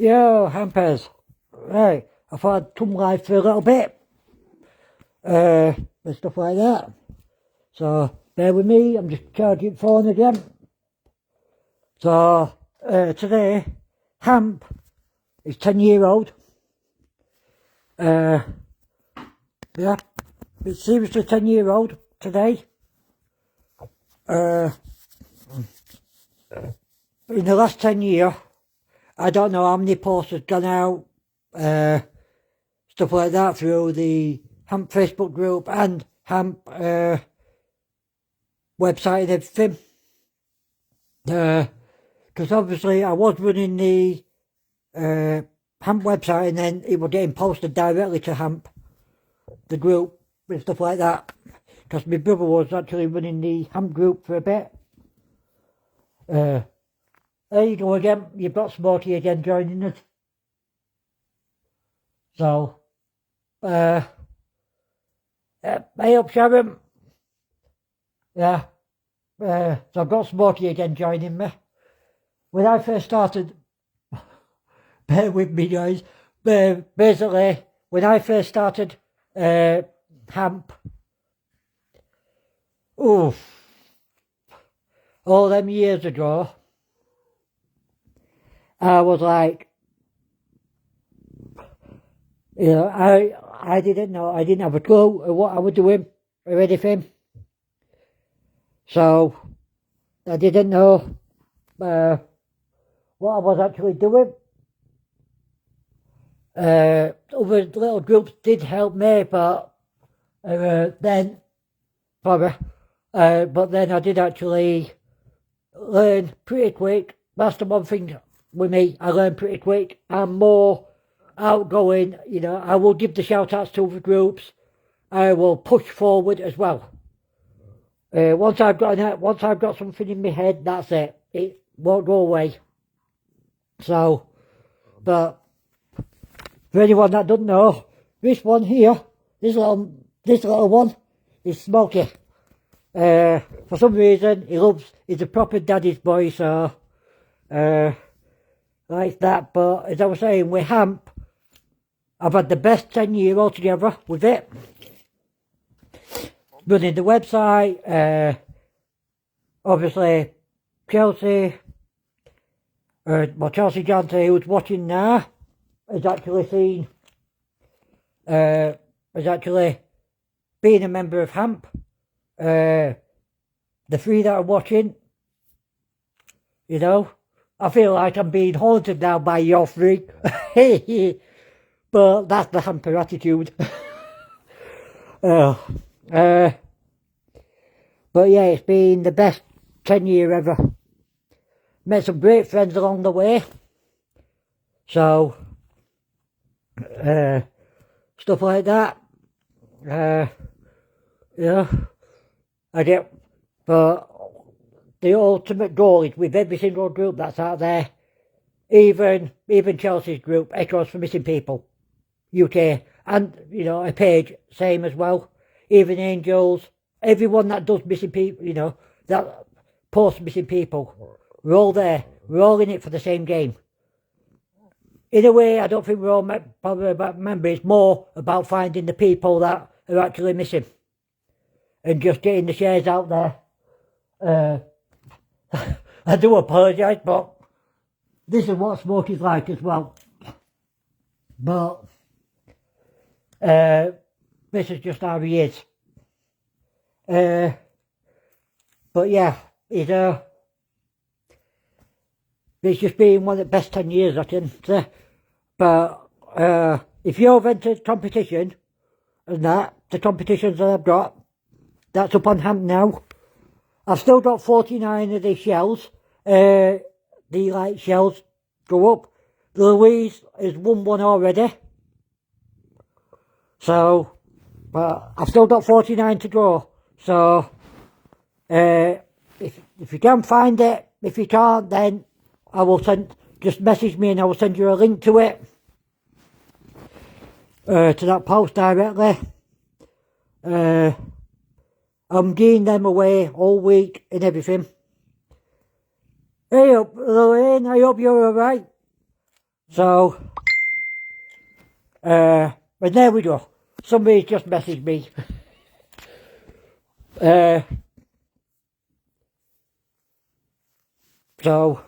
Yo, Hampers. Right, I thought I'd come live for a little bit. And stuff like that. So, bear with me, I'm just charging the phone again. So, today, Hamp is 10-year-old. Yeah, it's seriously 10-year-old today. In the last 10 years, I don't know how many posts have gone out, stuff like that through the Hamp Facebook group and Hamp website and everything. Because obviously I was running the Hamp website and then it was getting posted directly to Hamp, the group and stuff like that. Because my brother was actually running the Hamp group for a bit. There you go again, you've got Smarty again joining us. So, hey up Sharon. Yeah, so I've got Smarty again joining me. When I first started, bear with me guys, basically, when I first started Hamp, all them years ago, I was like, you know, I didn't know, I didn't have a clue of what I was doing or anything. So, I didn't know what I was actually doing. Other little groups did help me, but then I did actually learn pretty quick. That's the one thing with me, I learned pretty quick. I'm more outgoing, you know, I will give the shout outs to other groups. I will push forward as well. Once I've got something in my head, that's it. It won't go away. So, but for anyone that doesn't know, this one here, this little one, is Smokey. For some reason, he's a proper daddy's boy, so, like that. But as I was saying, with Hamp, I've had the best 10 year altogether with it. Running the website, obviously Chelsea, Chelsea Janty, who's watching now, has actually been a member of Hamp. The three that are watching, you know, I feel like I'm being haunted now by your three. But that's the Hamper attitude. But yeah, it's been the best 10 year ever. Met some great friends along the way. So, stuff like that. Yeah, I get, but the ultimate goal is with every single group that's out there, even Chelsea's group, Echoes for Missing People, UK, and, you know, a page, same as well. Even Angels, everyone that does missing people, you know, that posts missing people, we're all there. We're all in it for the same game. In a way, I don't think we're all bothered about members. It's more about finding the people that are actually missing and just getting the shares out there. I do apologise, but this is what Smokey's like as well. But this is just how he is. But yeah, it's just been one of the best 10 years, I can say. But if you've entered competition and that, the competitions that I've got, that's up on Hamp now. I've still got 49 of the shells. The light shells go up. Louise has won one already. So, but I've still got 49 to go. So, if you can find it, if you can't, then I will just message me and I will send you a link to it. To that post directly. I'm giving them away all week and everything. Hey up, Lorraine, I hope you're alright. So, and there we go. Somebody just messaged me. So,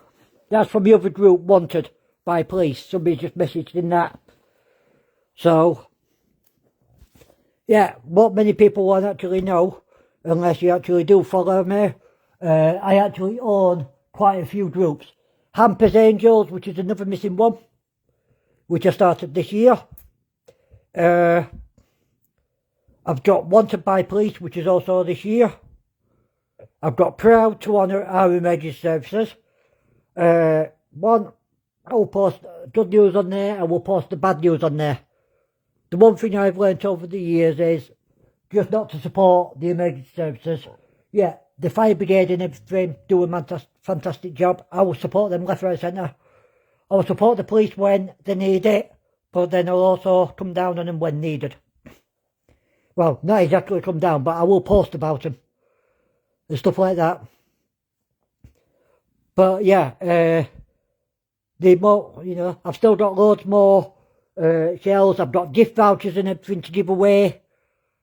that's from the other group, wanted by police. Somebody just messaged in that. So, yeah, what many people won't actually know, unless you actually do follow me, I actually own quite a few groups. Hampers Angels, which is another missing one, which I started this year. I've got Wanted by Police, which is also this year. I've got Proud to honour our emergency services. One, I will post good news on there, I will post the bad news on there. The one thing I've learnt over the years is just not to support the emergency services. Yeah, the fire brigade and everything do a fantastic job. I will support them left, right, centre. I will support the police when they need it, but then I'll also come down on them when needed. Well, not exactly come down, but I will post about them and stuff like that. But yeah, the more, you know, I've still got loads more shells. I've got gift vouchers and everything to give away.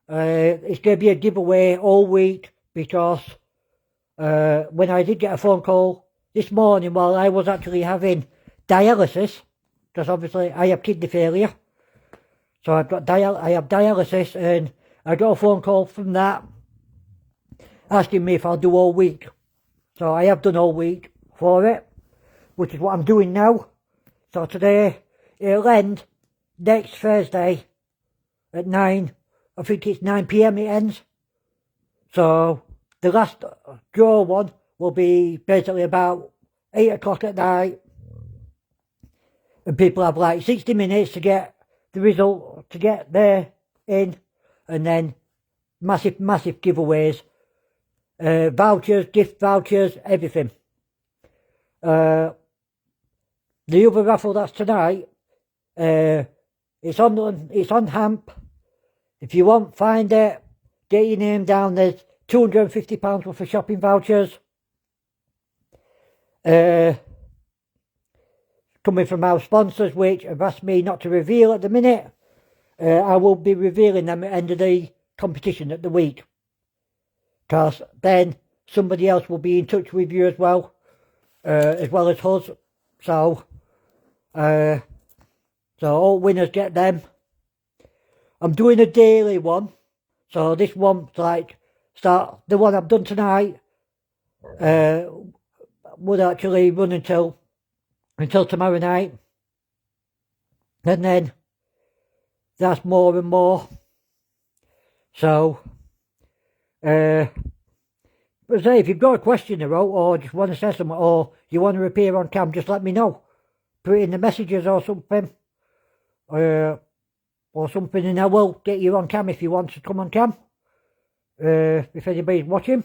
It's going to be a giveaway all week because when I did get a phone call this morning while I was actually having dialysis, because obviously I have kidney failure, so I have dialysis, and I got a phone call from that asking me if I'll do all week. So I have done all week for it, which is what I'm doing now. So today it'll end next Thursday at 9. I think it's 9 PM it ends. So the last draw one will be basically about 8 o'clock at night. And people have like 60 minutes to get the result, to get there in. And then massive giveaways. Vouchers, gift vouchers, everything. The other raffle that's tonight, it's on Hamp. If you want, find it, get your name down. There's £250 worth of shopping vouchers. Coming from our sponsors, which have asked me not to reveal at the minute. I will be revealing them at the end of the competition at the week. Because then somebody else will be in touch with you as well as us. So all winners get them. I'm doing a daily one, so this one's like the one I've done tonight would actually run until tomorrow night, and then that's more and more. So but say if you've got a question or just want to say something, or you want to appear on cam, just let me know. Put it in the messages or something, or something, and I will get you on cam if you want to come on cam, if anybody's watching.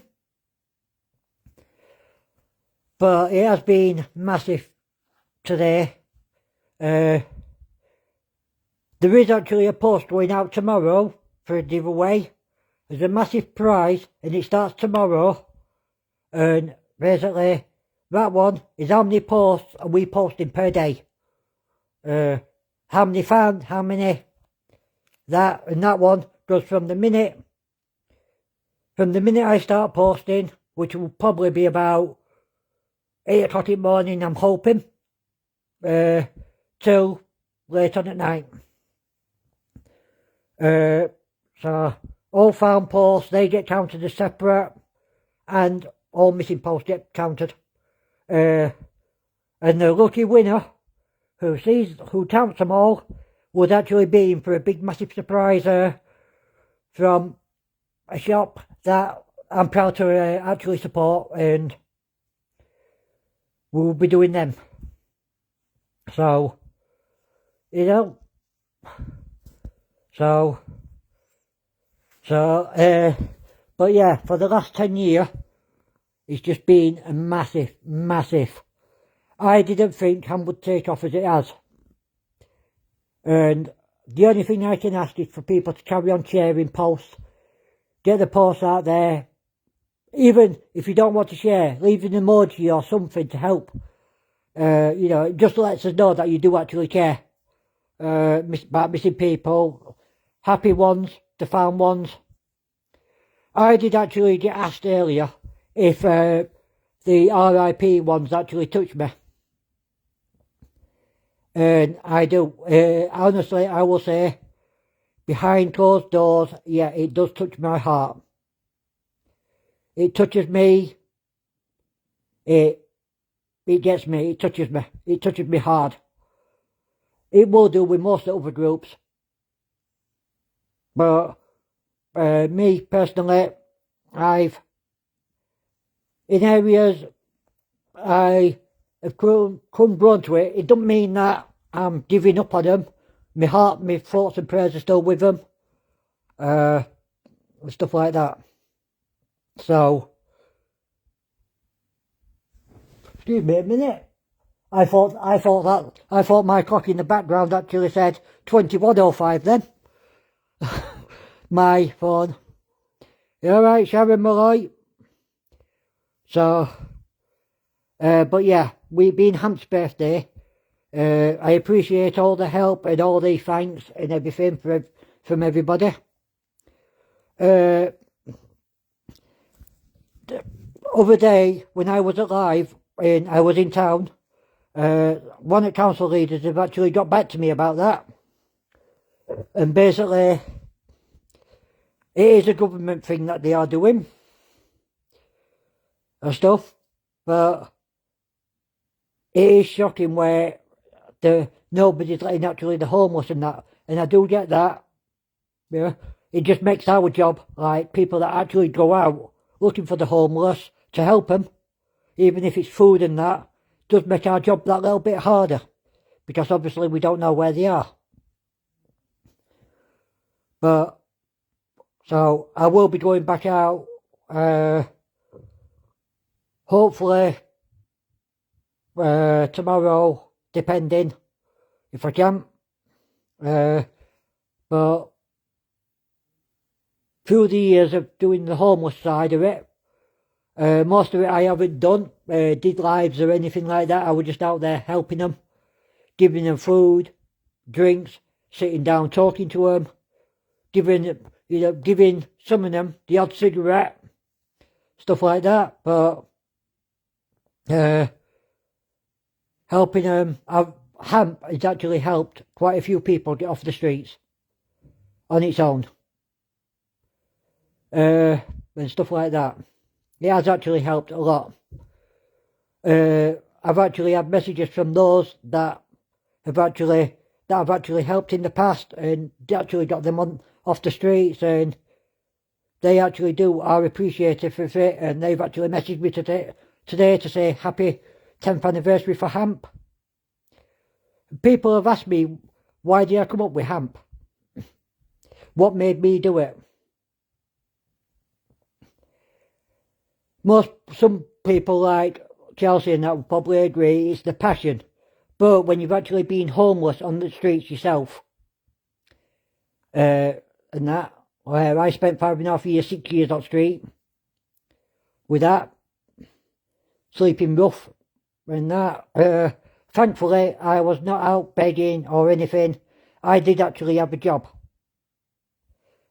But it has been massive today. There is actually a post going out tomorrow for a giveaway. There's a massive prize, and it starts tomorrow. And basically, that one is how many posts are we posting per day. How many fans, how many. And that one goes from the minute I start posting, which will probably be about 8 o'clock in the morning, I'm hoping, till late on at night. So all found posts, they get counted as separate, and all missing posts get counted. And the lucky winner who counts them all would actually be in for a big massive surprise from a shop that I'm proud to actually support, and we'll be doing them. So, you know, but yeah, for the last 10 years, it's just been a massive. I didn't think Ham would take off as it has. And the only thing I can ask is for people to carry on sharing posts. Get the posts out there. Even if you don't want to share, leave an emoji or something to help. You know, it just lets us know that you do actually care about missing people, happy ones, the found ones. I did actually get asked earlier if the RIP ones actually touched me. And I do. Honestly, I will say, behind closed doors, yeah, it does touch my heart. It touches me. It gets me. It touches me. It touches me hard. It will do with most other groups. But me personally, in areas I have come grown to it. It doesn't mean that I'm giving up on them. My heart, my thoughts and prayers are still with them. Stuff like that. So, excuse me a minute. I thought my clock in the background actually said 21:05 then. My phone. You alright, Sharon Malloy? So, but yeah, we being Hamp's birthday, I appreciate all the help and all the thanks and everything from everybody. The other day, when I was alive and I was in town, one of the council leaders have actually got back to me about that. And basically, it is a government thing that they are doing and stuff, but it is shocking where nobody's letting actually the homeless and that, and I do get that. Yeah, it just makes our job, like people that actually go out looking for the homeless to help them, even if it's food and that, does make our job that little bit harder, because obviously we don't know where they are. But so I will be going back out, hopefully tomorrow, depending if I can. But through the years of doing the homeless side of it, most of it I haven't done, did lives or anything like that. I was just out there helping them, giving them food, drinks, sitting down talking to them, giving some of them the odd cigarette, stuff like that. But helping them, Hamp has actually helped quite a few people get off the streets on its own, and stuff like that. It has actually helped a lot. I've actually had messages from those that have actually helped in the past, and actually got them off the streets, and they actually are appreciative of it, and they've actually messaged me today to say happy 10th anniversary for Hamp. People have asked me, why did I come up with Hamp? What made me do it? Some people like Chelsea and that would probably agree it's the passion. But when you've actually been homeless on the streets yourself, and that, where I spent 5.5 years, 6 years on the street, with that, sleeping rough, and that, thankfully I was not out begging or anything. I did actually have a job.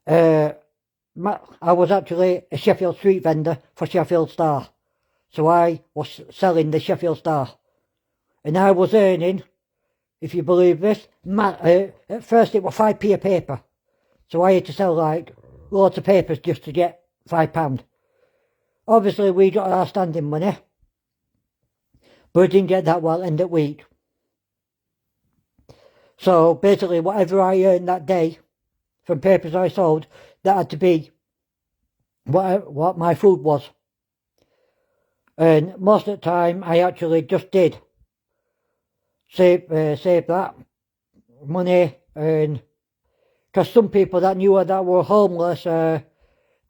I was actually a Sheffield street vendor for Sheffield Star. So I was selling the Sheffield Star. And I was earning, if you believe this, at first it was 5p a paper. So I had to sell like loads of papers just to get £5. Obviously we got our standing money, but I didn't get that well end of week. So basically whatever I earned that day from papers I sold, that had to be what my food was. And most of the time I actually just did save that money, and because some people that knew that were homeless, that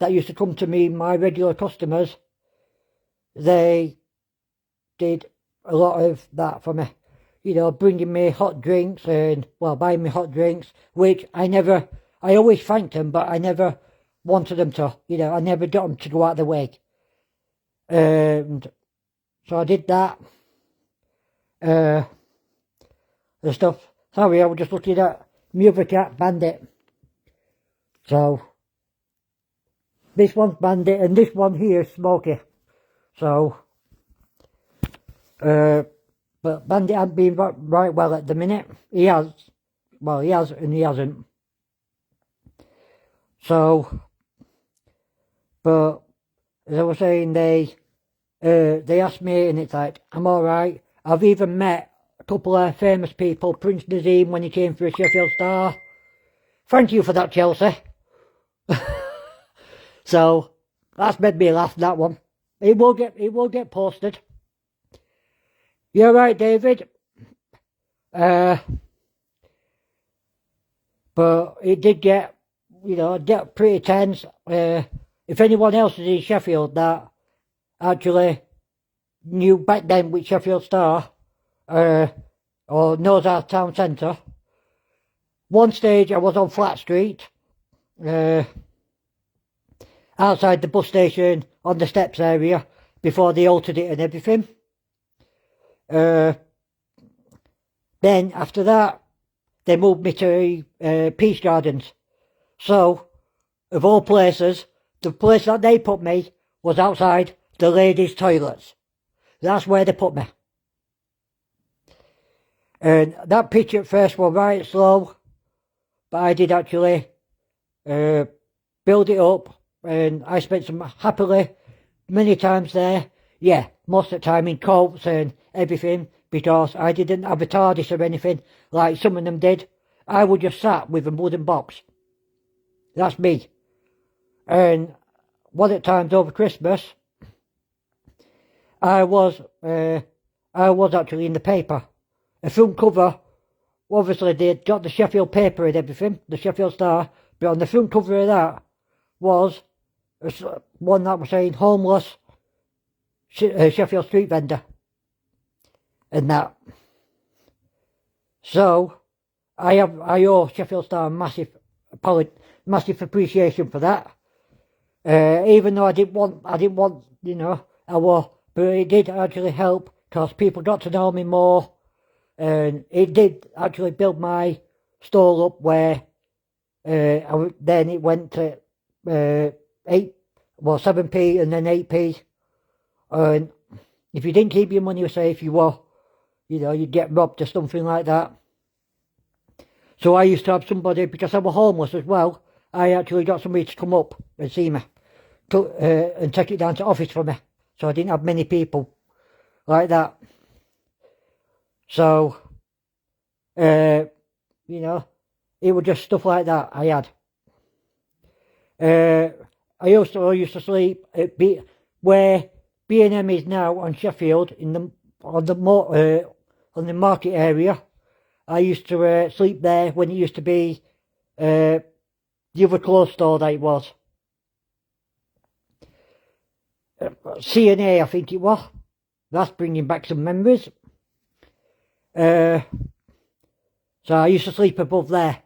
used to come to me, my regular customers, they did a lot of that for me, bringing me hot drinks and buying me hot drinks, which I always thanked them, but I never wanted them to, I never got them to go out of the way. And so I did that. the stuff. Sorry, I was just looking at my other cat, Bandit. So, this one's Bandit, and this one here is Smokey. So, but Bandit hasn't been right well at the minute. He has. Well, he has and he hasn't. So, but as I was saying, they asked me, and it's like, I'm alright. I've even met a couple of famous people, Prince Nazim when he came for a Sheffield Star. Thank you for that, Chelsea. So, that's made me laugh, that one. It will get posted. You're right, David. But it did get, get pretty tense. If anyone else is in Sheffield that actually knew back then with Sheffield Star, or knows our town centre, one stage I was on Flat Street, outside the bus station on the steps area before they altered it and everything. Then after that, they moved me to Peace Gardens. So, of all places, the place that they put me was outside the ladies' toilets. That's where they put me. And that pitch at first was right slow, but I did actually build it up, and I spent some happily many times there. Yeah, most of the time in coats and everything, because I didn't have a TARDIS or anything like some of them did. I would just sat with a wooden box. That's me. And one at times over Christmas, I was actually in the paper. A front cover, obviously they got the Sheffield paper and everything, the Sheffield Star, but on the front cover of that was one that was saying homeless Sheffield street vendor. And that. So, I owe Sheffield Star massive appreciation for that. Even though I didn't want, but it did actually help, because people got to know me more, and it did actually build my stall up where, then it went to, 7p and then 8p, and if you didn't keep your money safe, you'd get robbed or something like that. So I used to have somebody, because I was homeless as well, I actually got somebody to come up and see me, and take it down to office for me. So I didn't have many people like that. So, it was just stuff like that I had. I also used to sleep at where B&M is now on Sheffield, on the market area. I used to sleep there when it used to be the other clothes store that it was. C&A, I think it was. That's bringing back some memories. So I used to sleep above there.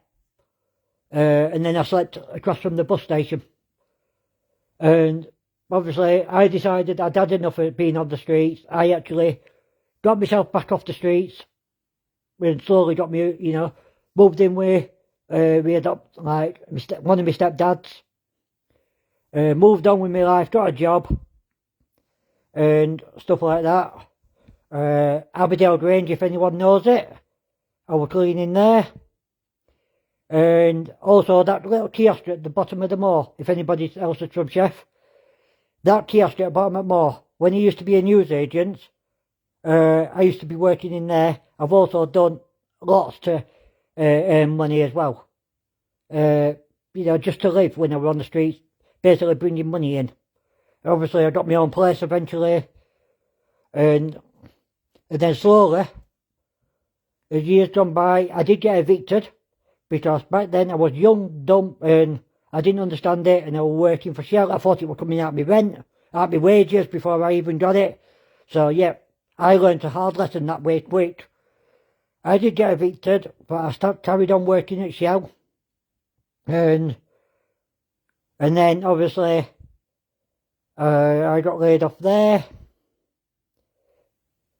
And then I slept across from the bus station. And obviously I decided I'd had enough of being on the streets. I actually got myself back off the streets, and slowly got me, moved in with, we had like one of my stepdads, moved on with my life, got a job, and stuff like that. Aberdale Grange, if anyone knows it, I was cleaning there. And also that little kiosk at the bottom of the moor, if anybody else is from Chef. That kiosk at the bottom of the moor, when he used to be a newsagent, I used to be working in there. I've also done lots to earn money as well. Just to live when I was on the streets, basically bringing money in. Obviously I got my own place eventually, and then slowly, as years gone by, I did get evicted, because back then I was young, dumb, and I didn't understand it, and I was working for Shell. I thought it was coming out of my rent, out of my wages before I even got it. So yeah, I learned a hard lesson that way quick. I did get evicted, but I carried on working at Shell. And then obviously I got laid off there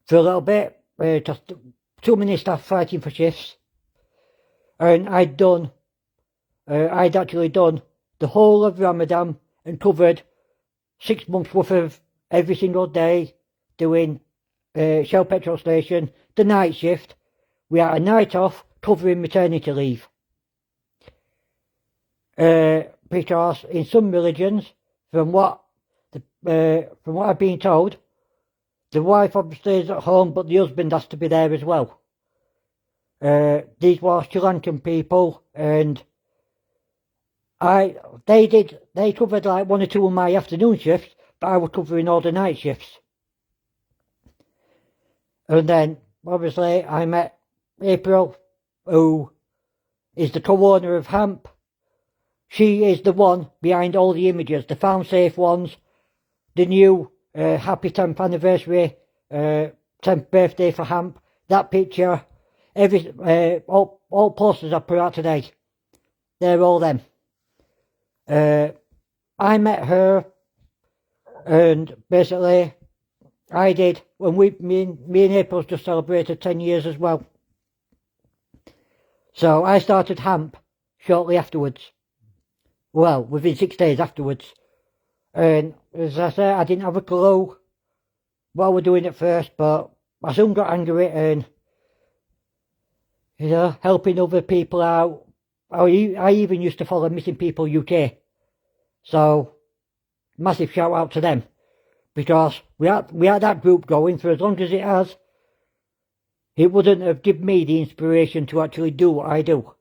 for a little bit, just too many staff fighting for shifts, and I'd actually done the whole of Ramadan and covered 6 months worth of every single day doing Shell petrol station, the night shift. We had a night off covering maternity leave. Because in some religions, from what I've been told, the wife obviously is at home, but the husband has to be there as well. These were Sri Lankan people, and they covered like 1 or 2 of my afternoon shifts, but I was covering all the night shifts. And then, obviously, I met April, who is the co-owner of HAMP. She is the one behind all the images, the Found Safe ones, the new happy 10th anniversary, 10th birthday for HAMP, that picture, all posters I put out today. They're all them. I met her, and basically I did, when me and April just celebrated 10 years as well. So I started HAMP shortly afterwards. Well, within 6 days afterwards. And as I say, I didn't have a clue what I was doing at first, but I soon got angry and, helping other people out. I even used to follow Missing People UK. So, massive shout out to them. Because we had that group going for as long as it has. It wouldn't have given me the inspiration to actually do what I do.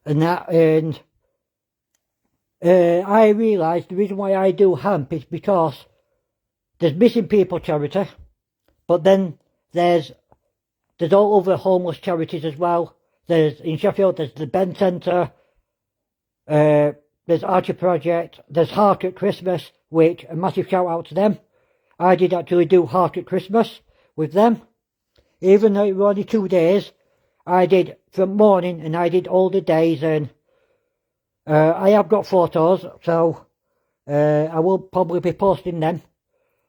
And I realised the reason why I do HAMP is because there's Missing People charity, but then there's all other homeless charities as well. In Sheffield, there's the Ben Centre, there's Archer Project, there's Hark at Christmas, which, a massive shout out to them. I did actually do Hark at Christmas with them. Even though it was only 2 days, I did from morning and I did all the days, and I have got photos, so I will probably be posting them.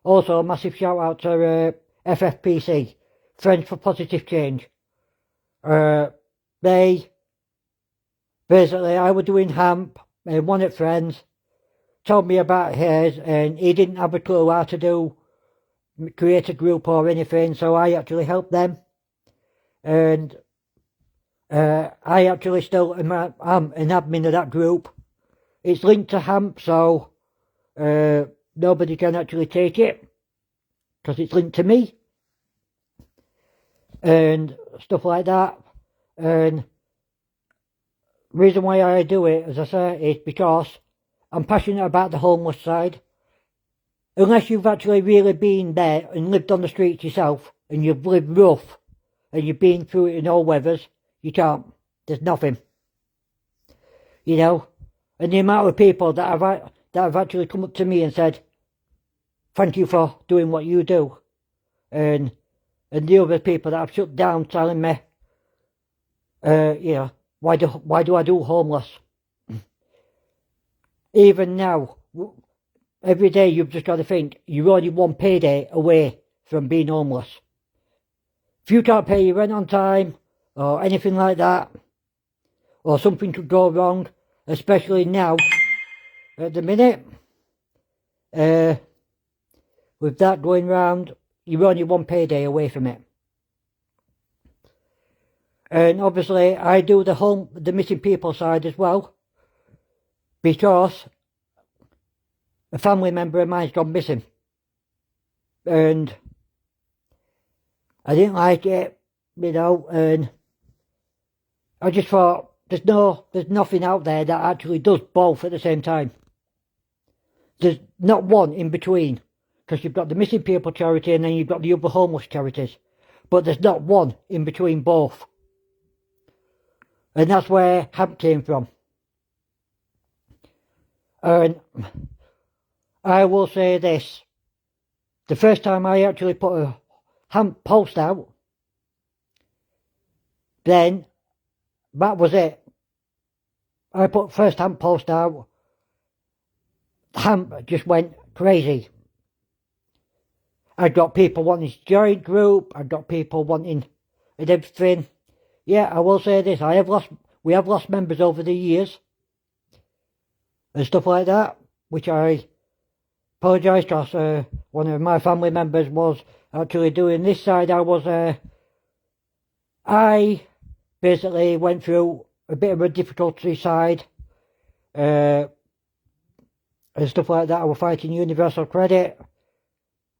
Also, a massive shout out to FFPC, Friends for Positive Change. Basically, I was doing HAMP, and one of friends told me about his, and he didn't have a clue how to create a group or anything, so I actually helped them. And I actually still am an admin of that group. It's linked to HAMP, so nobody can actually take it, because it's linked to me. And stuff like that. And the reason why I do it, as I say, is because I'm passionate about the homeless side. Unless you've actually really been there and lived on the streets yourself, and you've lived rough, and you've been through it in all weathers, you can't. There's nothing. And the amount of people that have actually come up to me and said, thank you for doing what you do. And the other people that have shut down telling me, why do I do homeless? Even now, every day you've just got to think, you're only 1 payday away from being homeless. If you can't pay your rent on time, or anything like that, or something could go wrong, especially now, at the minute, with that going round, you're only 1 payday away from it. And obviously, I do the Missing People side as well, because a family member of mine's gone missing. And I didn't like it, and I just thought, there's nothing out there that actually does both at the same time. There's not one in between, because you've got the Missing People charity and then you've got the other homeless charities. But there's not one in between both. And that's where HAMP came from. And I will say this. The first time I actually put a HAMP post out, then that was it. I put first HAMP post out, HAMP just went crazy. I got people wanting to join group. I got people wanting and everything. Yeah, I will say this: we have lost members over the years and stuff like that, which I apologise because one of my family members was actually doing this side. I basically went through a bit of a difficulty side and stuff like that. I was fighting Universal Credit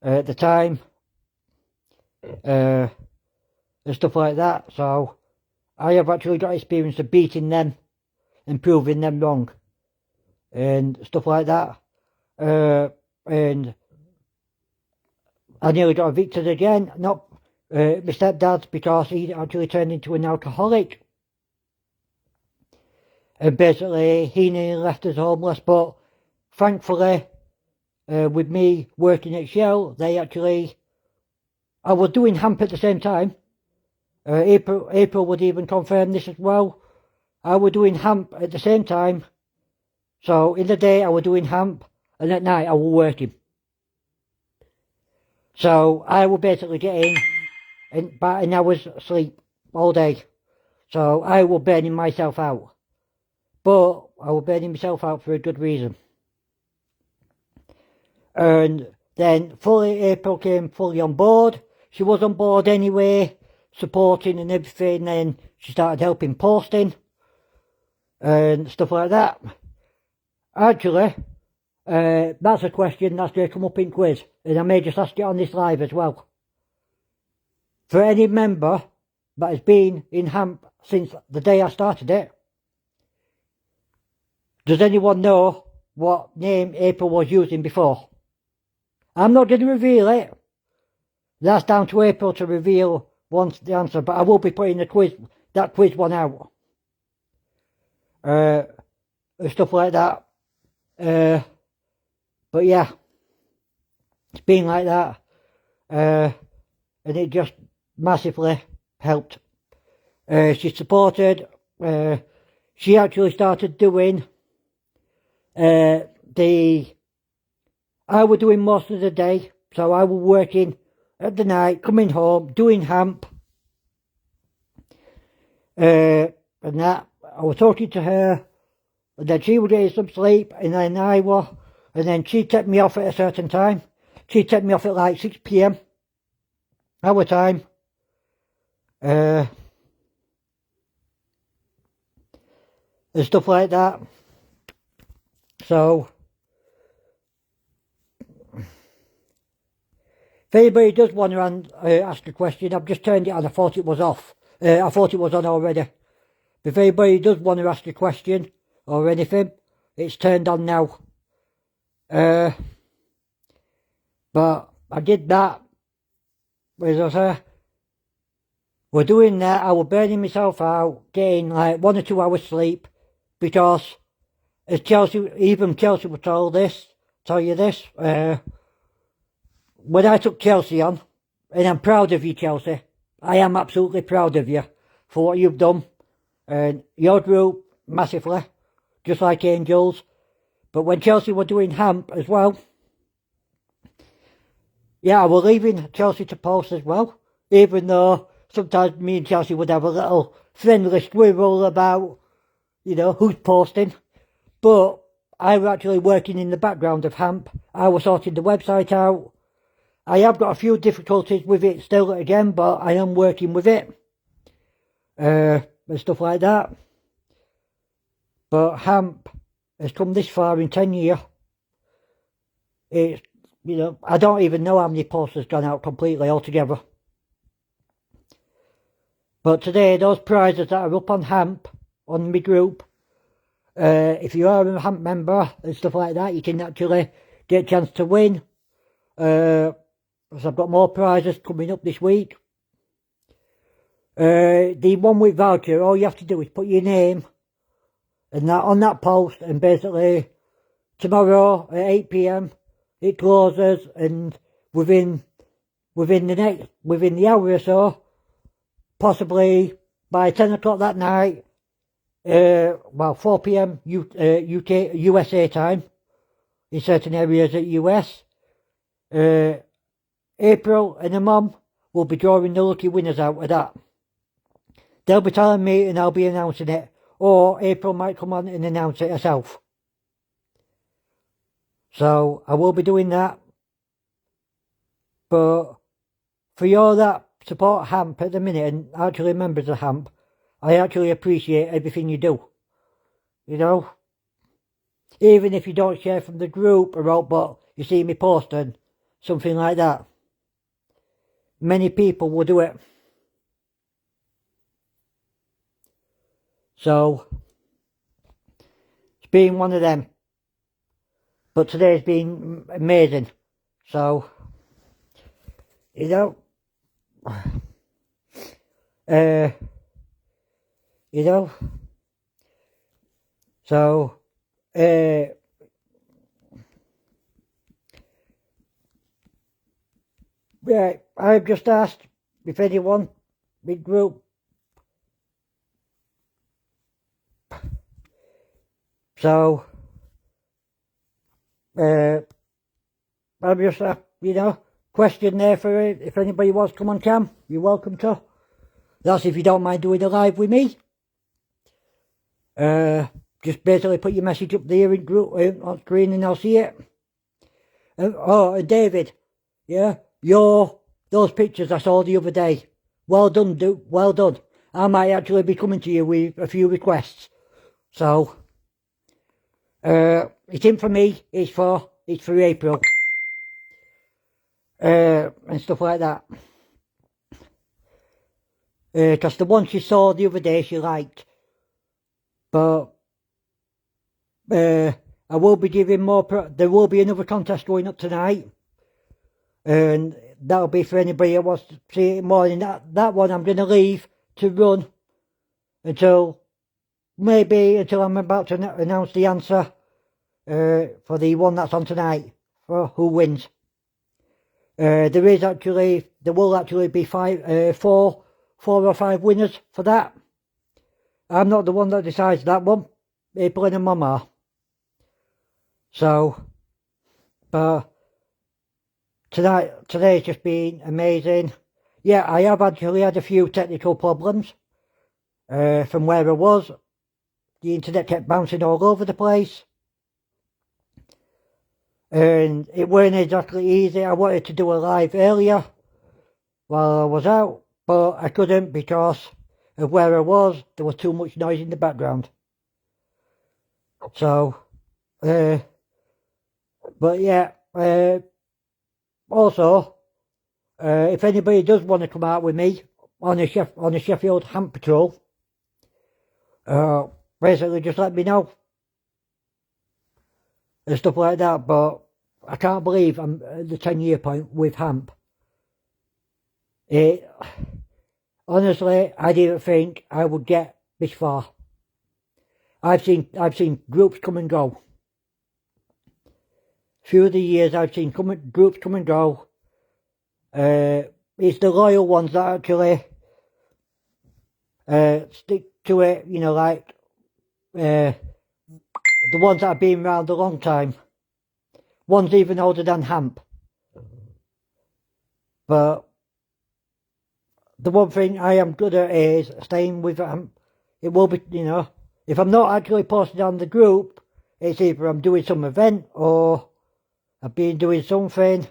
at the time and stuff like that. So I have actually got experience of beating them and proving them wrong and stuff like that. And I nearly got evicted again. Not my stepdad, because he actually turned into an alcoholic. And basically he nearly left us homeless, but thankfully with me working at Shell, I was doing HAMP at the same time. April would even confirm this as well. I was doing HAMP at the same time. So in the day I was doing HAMP, and at night I was working. So I was basically getting about an hour's sleep all day. So I was burning myself out. But I was burning myself out for a good reason. And then April came fully on board. She was on board anyway, supporting and everything. Then she started helping posting and stuff like that. Actually, that's a question that's going to come up in quiz, and I may just ask it on this live as well. For any member that has been in HAMP since the day I started it, does anyone know what name April was using before? I'm not going to reveal it. That's down to April to reveal once the answer, but I will be putting that quiz one out. Stuff like that. But yeah, it's been like that. And it just massively helped. She supported. She actually started doing I was doing most of the day, so I was working at the night, coming home, doing HAMP, and that. I was talking to her, and then she was getting some sleep, and then she'd take me off at a certain time. She'd take me off at like 6 PM, our time. And stuff like that. So if anybody does want to ask a question, I've just turned it on. I thought it was off. I thought it was on already. If anybody does want to ask a question or anything, it's turned on now. But I did that. As I say, we're doing that. I was burning myself out, getting like 1 or 2 hours sleep, because as Chelsea will tell you this, when I took Chelsea on, and I'm proud of you, Chelsea, I am absolutely proud of you for what you've done, and your group, massively, just like Angels. But when Chelsea were doing HAMP as well, yeah, I was leaving Chelsea to post as well, even though sometimes me and Chelsea would have a little friendly squirrel about, who's posting. But I was actually working in the background of HAMP. I was sorting the website out. I have got a few difficulties with it still again, but I am working with it. And stuff like that. But HAMP has come this far in 10 years. It's, I don't even know how many posts has gone out completely altogether. But today, those prizes that are up on HAMP, on my group, if you are a HAMP member and stuff like that, you can actually get a chance to win. So I've got more prizes coming up this week. The 1 week voucher, all you have to do is put your name and that on that post, and basically tomorrow at 8 PM it closes, and within the hour or so, possibly by 10 o'clock that night, 4 PM USA time in certain areas at US, April and her mum will be drawing the lucky winners out of that. They'll be telling me and I'll be announcing it. Or April might come on and announce it herself. So I will be doing that. But for you all that support HAMP at the minute and actually members of HAMP, I actually appreciate everything you do. You know? Even if you don't share from the group or out, but you see me posting something like that. Many people will do it. So, it's been one of them. But today's been amazing. So, you know, so, yeah, I've just asked if anyone, big group, so, I've just, question there for it. If anybody wants to come on cam, you're welcome to. That's if you don't mind doing a live with me. Just basically put your message up there in group on screen and I'll see it. And David, yeah, those pictures I saw the other day. Well done, well done. I might actually be coming to you with a few requests. So, it's in for me, it's for April. And stuff like that. Because the one she saw the other day she liked. But, I will be giving more, there will be another contest going up tonight. And that'll be for anybody that wants to see it more than that. That one I'm going to leave to run until I'm about to announce the answer for the one that's on tonight, for who wins. There will actually be four or five winners for that. I'm not the one that decides that one. April and her mum are. So, but today's just been amazing. Yeah, I have actually had a few technical problems from where I was. The internet kept bouncing all over the place. And it weren't exactly easy. I wanted to do a live earlier while I was out, but I couldn't because of where I was. There was too much noise in the background. So, but yeah, also, if anybody does want to come out with me on a Sheffield HAMP patrol, basically just let me know. And stuff like that, but I can't believe I'm at the 10-year point with HAMP. Honestly, I didn't think I would get this far. I've seen groups come and go. Through the years, I've seen groups come and go. It's the loyal ones that actually stick to it, like the ones that have been around a long time. One's even older than HAMP. But the one thing I am good at is staying with HAMP. It will be, if I'm not actually posted on the group, it's either I'm doing some event or I've been doing something.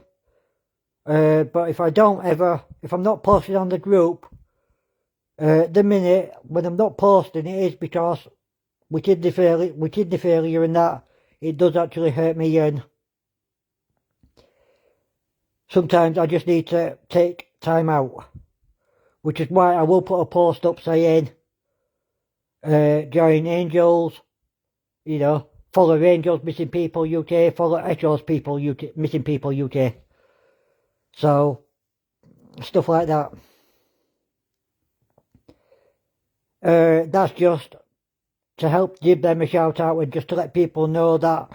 But if I'm not posted on the group, the minute when I'm not posting it is because with kidney failure and that, it does actually hurt me, and sometimes I just need to take time out, which is why I will put a post up saying, join Angels, follow Angels Missing People UK, follow Echoes People UK, Missing People UK. So, stuff like that. That's just to help give them a shout out and just to let people know that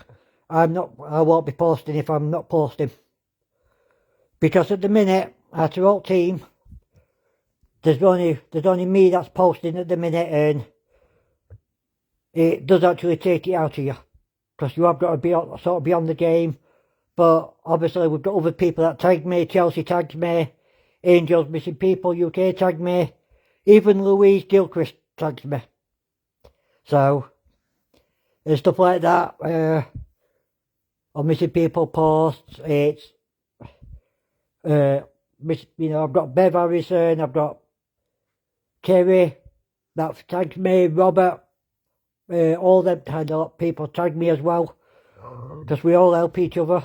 I won't be posting if I'm not posting. Because at the minute, after all team, there's only me that's posting at the minute, and it does actually take it out of you. Because you have got to be on the game, But obviously we've got other people that tagged me. Chelsea tagged me. Angels Missing People UK tagged me. Even Louise Gilchrist tagged me. So, and stuff like that. On Missing People posts, it's, I've got Bev Harrison, I've got Kerry, that tagged me, Robert, all them kind of people tagged me as well, because we all help each other.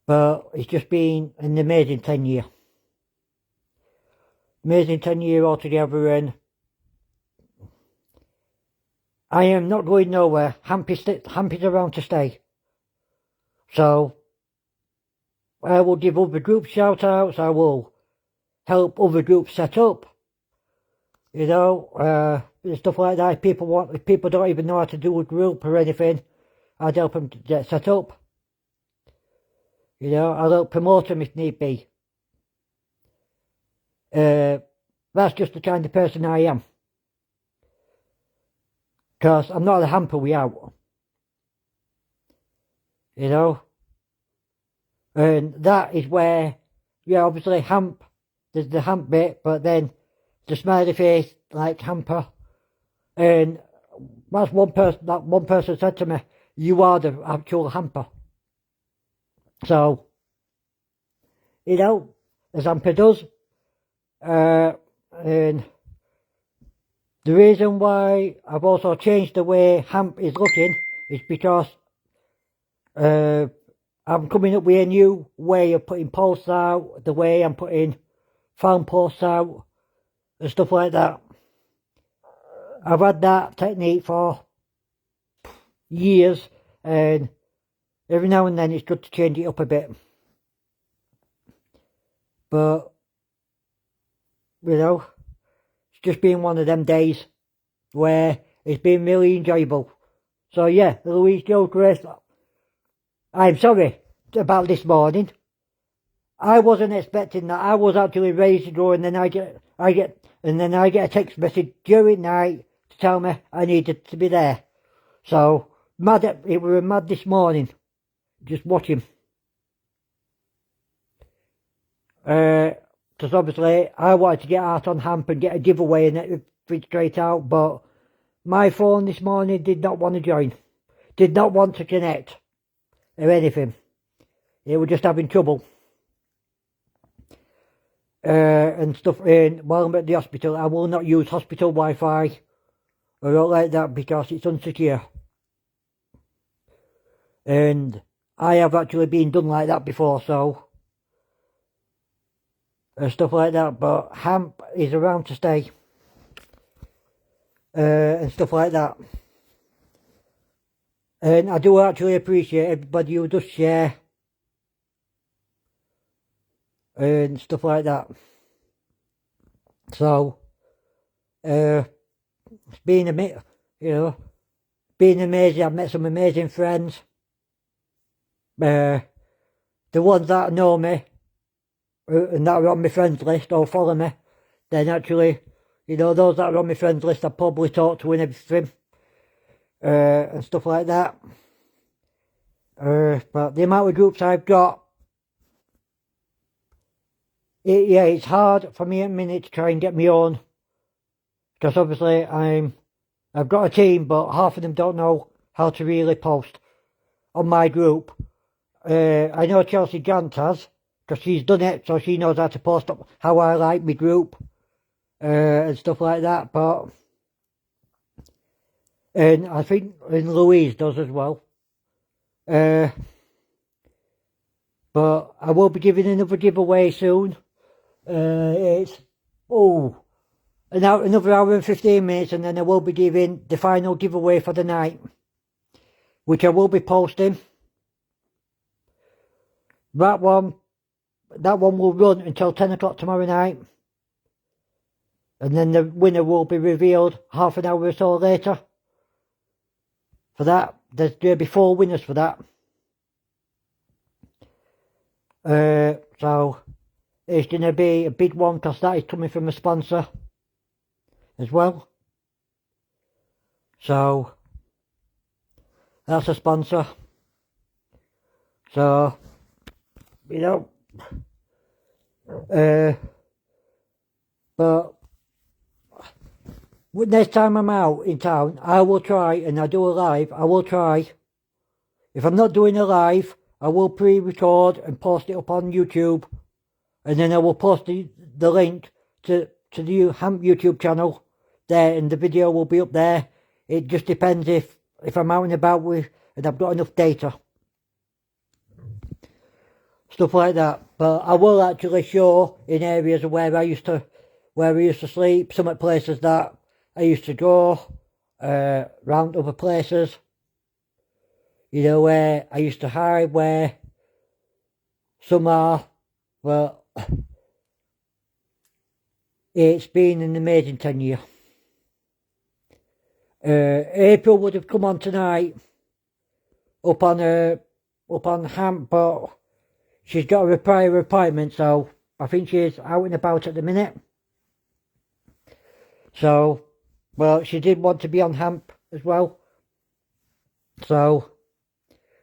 But it's just been an amazing 10 year. Amazing 10 year altogether, and I am not going nowhere. Hampy's around to stay. So, I will give other groups shout outs, I will help other groups set up. You know, stuff like that. If people don't even know how to do a group or anything, I'd help them to get set up. You know, I'll help promote them if need be. That's just the kind of person I am. Because I'm not a hamper without. You know? And that is where, yeah, obviously hamp, there's the hamp bit, but then the smiley face, like hamper. And that's that one person said to me, you are the actual hamper. So, you know, as hamper does. And the reason why I've also changed the way hamp is looking is because I'm coming up with a new way of putting posts out, the way I'm putting fan posts out and stuff like that. I've had that technique for years, and every now and then it's good to change it up a bit. But, you know, it's just been one of them days where it's been really enjoyable. So yeah, Louise Gilchrist, I'm sorry about this morning. I wasn't expecting that. I was actually ready to go, and then I get a text message during night to tell me I needed to be there. So it was mad this morning, just watching. Because obviously I wanted to get out on hamp and get a giveaway and everything straight out, but my phone this morning did not want to join, did not want to connect or anything. It was just having trouble. And stuff. And while I'm at the hospital, I will not use hospital Wi-Fi or not like that because it's unsecure. And I have actually been done like that before, so and stuff like that. But hamp is around to stay, and stuff like that. And I do actually appreciate everybody who does share and stuff like that. So, it's been been amazing. I've met some amazing friends. The ones that know me and that are on my friends list or follow me, then actually, those that are on my friends list I probably talk to and everything, and stuff like that. But the amount of groups I've got, it's hard for me at the minute to try and get my own, because obviously I've got a team, but half of them don't know how to really post on my group. I know Chelsea Gant has, because she's done it, so she knows how to post up how I like my group, and stuff like that. And I think Louise does as well. But I will be giving another giveaway soon. It's another hour and 15 minutes, and then I will be giving the final giveaway for the night, which I will be posting. That one will run until 10 o'clock tomorrow night, and then the winner will be revealed half an hour or so later. For that, there'll be 4 winners for that. So it's going to be a big one, because that is coming from a sponsor as well. So that's a sponsor. So, you know, but next time I'm out in town, I will try, and I do a live, I will try. If I'm not doing a live, I will pre-record and post it up on YouTube, and then I will post the link to the Hamp YouTube channel there, and the video will be up there. It just depends if I'm out and about with, and I've got enough data. Stuff like that. But I will actually show in areas where I used to sleep, some at places that I used to go, round other places. You know, where I used to hide, where some are, but it's been an amazing 10 years. April would have come on tonight, up on Hamp, but she's got a prior appointment, so I think she's out and about at the minute. So, well, she did want to be on Hamp as well. So,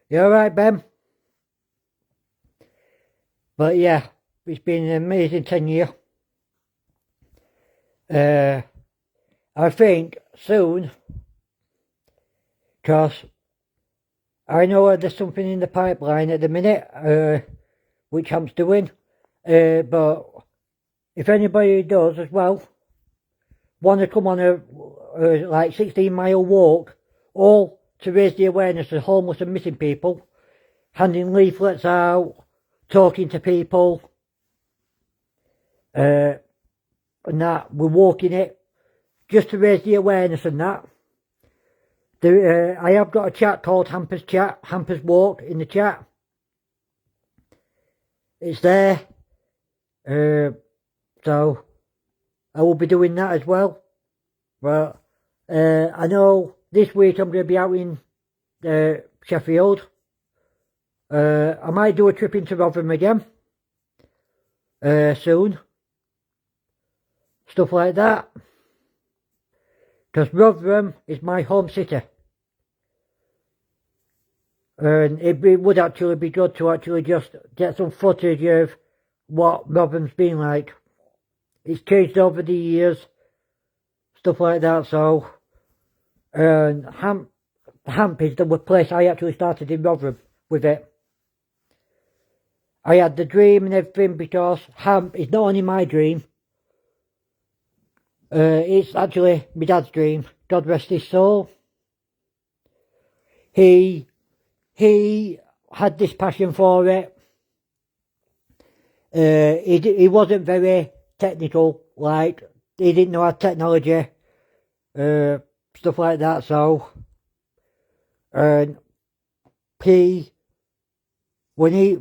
you alright, Ben? But yeah, it's been an amazing 10 years. I think soon, because I know there's something in the pipeline at the minute, which Hamp's doing, but if anybody does as well, want to come on a like 16-mile walk, all to raise the awareness of homeless and missing people, handing leaflets out, talking to people, and that, we're walking it, just to raise the awareness and that. I have got a chat called Hampers Walk in the chat. It's there. So I will be doing that as well. But I know this week I'm going to be out in Sheffield. I might do a trip into Rotherham again soon. Stuff like that. Because Rotherham is my home city. And it would actually be good to actually just get some footage of what Rotherham's been like. It's changed over the years. Stuff like that, so. And Hamp is the place I actually started in Rotherham with it. I had the dream and everything, because Hamp is not only my dream, it's actually my dad's dream. God rest his soul. He had this passion for it. He wasn't very technical, like, he didn't know how technology, stuff like that, so, and when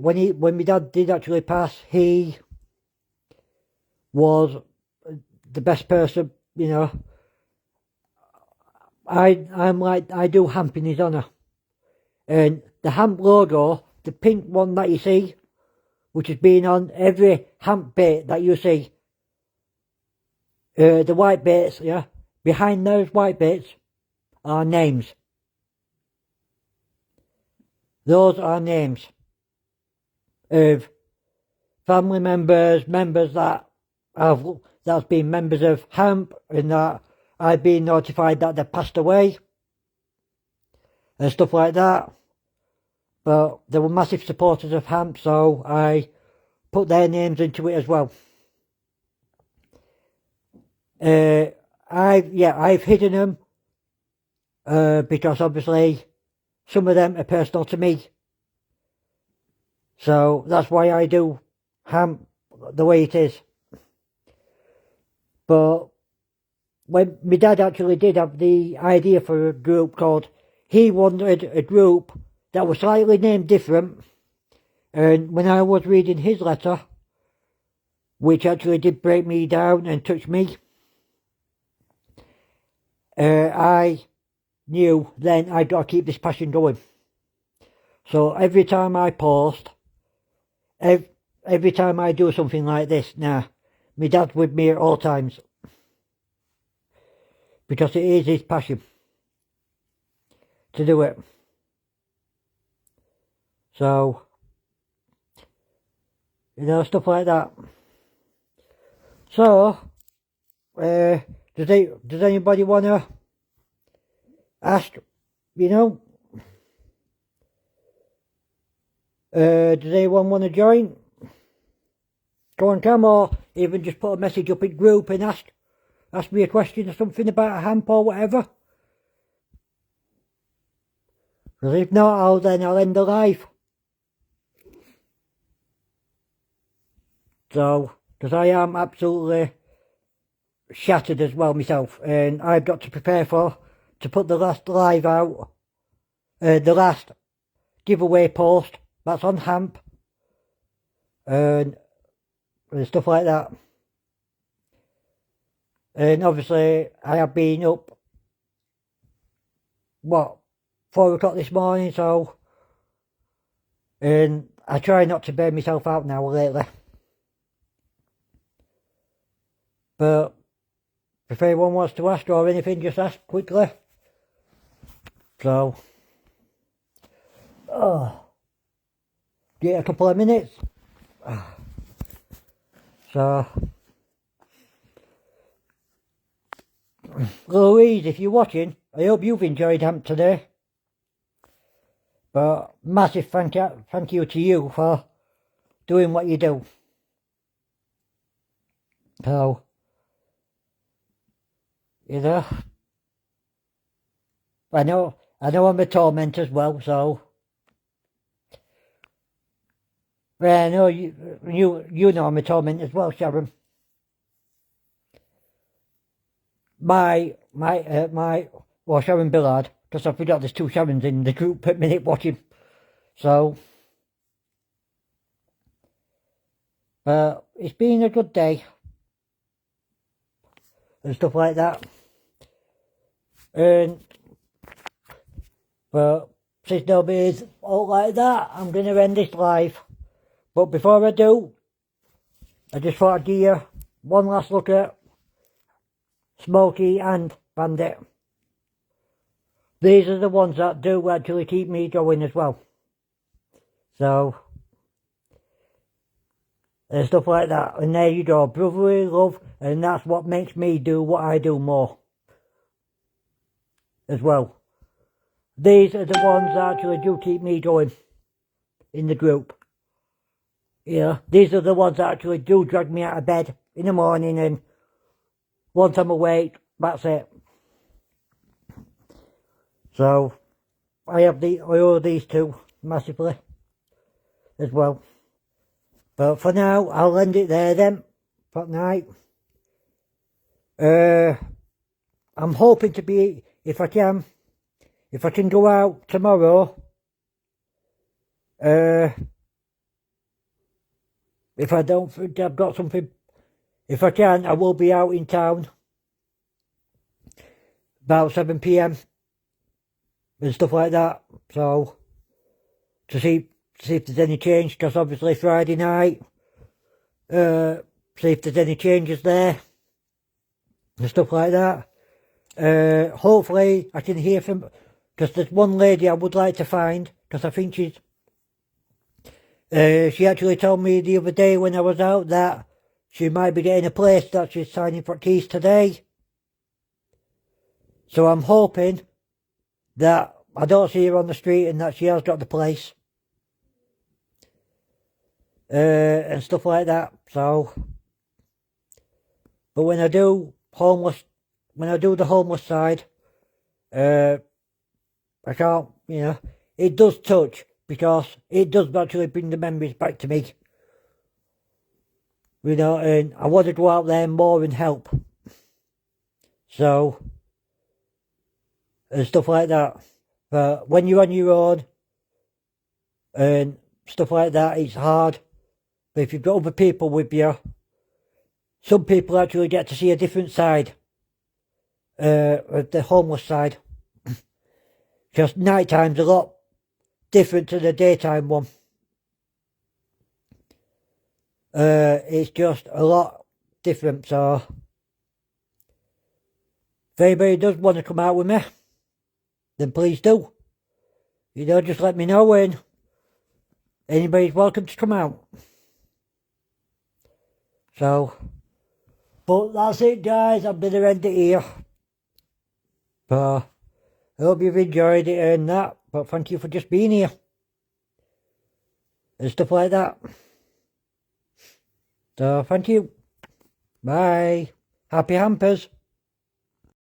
my dad did actually pass, he was the best person, you know. I do Hamp in his honour. And the Hamp logo, the pink one that you see, which has been on every Hamp bit that you see, the white bits, yeah, behind those white bits are names. Those are names of family members that's been members of Hamp, and that I've been notified that they've passed away and stuff like that. But they were massive supporters of Hamp, so I put their names into it as well. I've hidden them because obviously some of them are personal to me. So that's why I do Hamp the way it is. But when my dad actually did have the idea for a group called, he wanted a group that was slightly named different, and when I was reading his letter, which actually did break me down and touch me, I knew then I'd got to keep this passion going. So every time I post, every time I do something like this now, my dad's with me at all times, because it is his passion to do it. So You know, stuff like that. So, does anybody want to ask, you know, does anyone want to join? Go on, Cam, or even just put a message up in group and ask me a question or something about a hamp or whatever. Because if not, I'll end the live. So, because I am absolutely shattered as well myself, and I've got to prepare to put the last live out, the last giveaway post that's on hamp, and stuff like that. And obviously I have been up, 4 o'clock this morning, so, and I try not to burn myself out now lately. But if anyone wants to ask or anything, just ask quickly. So, get a couple of minutes. So, Louise, if you're watching, I hope you've enjoyed hamp today. But massive thank you to you for doing what you do. So, you know, I know I'm a torment as well, so. Well, I know you know I'm a torment as well, Sharon. Sharon Billard, because I forgot there's 2 Sharons in the group at minute watching. So, it's been a good day. And stuff like that. But since nobody's all like that, I'm going to end this live. But before I do, I just thought I'd give you one last look at Smokey and Bandit. These are the ones that do actually keep me going as well. So, and stuff like that. And there you go, brotherly love, and that's what makes me do what I do more. As well. These are the ones that actually do keep me going in the group. Yeah, these are the ones that actually do drag me out of bed in the morning, and once I'm awake, that's it. So, I owe these 2 massively as well. But for now, I'll end it there then, for tonight. I'm hoping to be, if I can go out tomorrow, if I don't think I've got something, if I can, I will be out in town about 7 p.m. and stuff like that. So, to see if there's any change, because obviously Friday night, see if there's any changes there and stuff like that. Hopefully I can hear from, because there's one lady I would like to find, because I think she actually told me the other day when I was out that she might be getting a place that she's signing for keys today. So I'm hoping that I don't see her on the street and that she has got the place. And stuff like that. So, but when I do the homeless side, I can't, you know, it does touch, because it does actually bring the memories back to me. You know, and I want to go out there more and help. So, and stuff like that. But when you're on your own and stuff like that, it's hard. But if you've got other people with you, some people actually get to see a different side of the homeless side. Because night time's a lot different to the daytime one. It's just a lot different. So if anybody does want to come out with me, then please do. You know, just let me know, and anybody's welcome to come out. So, but that's it, guys. I'm going to end it here. So, I hope you've enjoyed it and that. But thank you for just being here. And stuff like that. So, thank you. Bye. Happy Hampers.